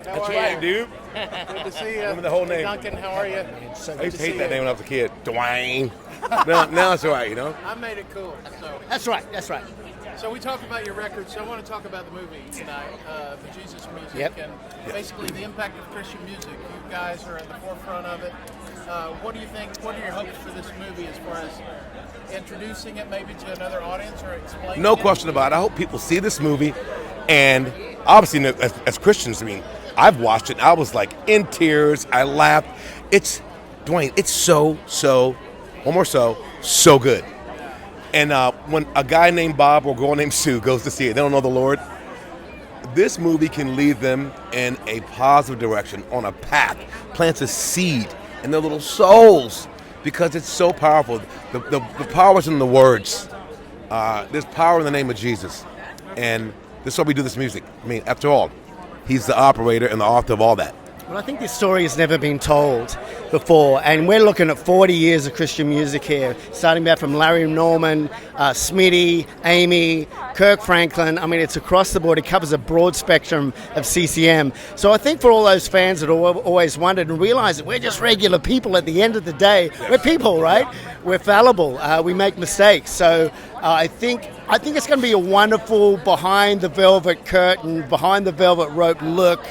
That's right, dude. Good to see you. Remember the whole name. Duncan, how are you? I used to hate that name when I was a kid. Dwayne. Now it's all right, you know? I made it cool. That's right. So we talked about your record, so I want to talk about the movie tonight, the Jesus music, Yep. and basically the impact of Christian music. You guys are at the forefront of it. What do you think, what are your hopes for this movie as far as introducing it maybe to another audience or explaining No it? question about it. I hope people see this movie, and obviously, as Christians, I mean, I've watched it. I was like in tears. I laughed. Dwayne, it's so good. And when a guy named Bob or a girl named Sue goes to see it, they don't know the Lord. This movie can lead them in a positive direction, on a path, plants a seed in their little souls, because it's so powerful. The power is in the words. There's power in the name of Jesus, and this is why we do this music. I mean, after all, he's the operator and the author of all that. Well, I think this story has never been told before, and we're looking at 40 years of Christian music here, starting back from Larry Norman, Smitty, Amy, Kirk Franklin. I mean, it's across the board. It covers a broad spectrum of CCM. So I think for all those fans that have always wondered and realize that we're just regular people at the end of the day, we're people, right? We're fallible. We make mistakes. So I think it's going to be a wonderful behind the velvet curtain, behind the velvet rope look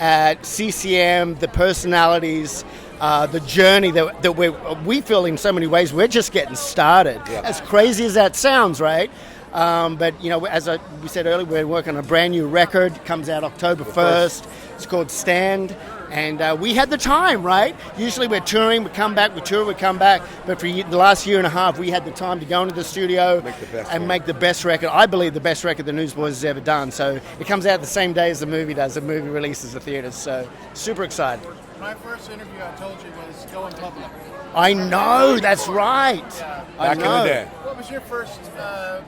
at CCM, the personalities, the journey that we feel in so many ways we're just getting started. As crazy as that sounds, right? But you know, as we said earlier, we're working on a brand new record. Comes out October 1st. It's called Stand. And we had the time, right? Usually we're touring, we come back, we tour, we come back. But for the last year and a half, we had the time to go into the studio make the best record. I believe the best record the Newsboys has ever done. So it comes out the same day as the movie does. The movie releases the theaters. So super excited. My first interview I told you was Going Public. I know, that's right. Back in the day. What was your first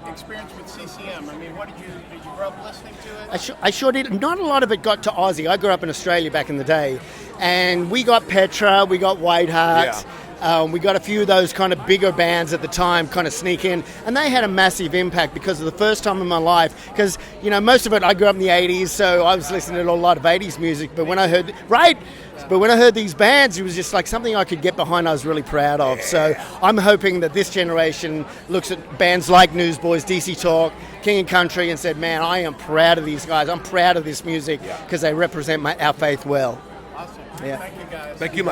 experience with CCM? I mean, did you grow up listening to it? I sure did. Not a lot of it got to Aussie. I grew up in Australia back in the day, and we got Petra, we got Whiteheart, we got a few of those kind of bigger bands at the time kind of sneak in, and they had a massive impact because of the first time in my life, because, you know, most of it, I grew up in the 80s, so I was listening to a lot of 80s music, but when I heard these bands, it was just like something I could get behind. I was really proud of. So I'm hoping that this generation looks at bands like Newsboys, DC Talk, King and Country, and said, man, I am proud of these guys. I'm proud of this music because they represent our faith well. Awesome. Yeah. Thank you, guys. Thank you, Mike.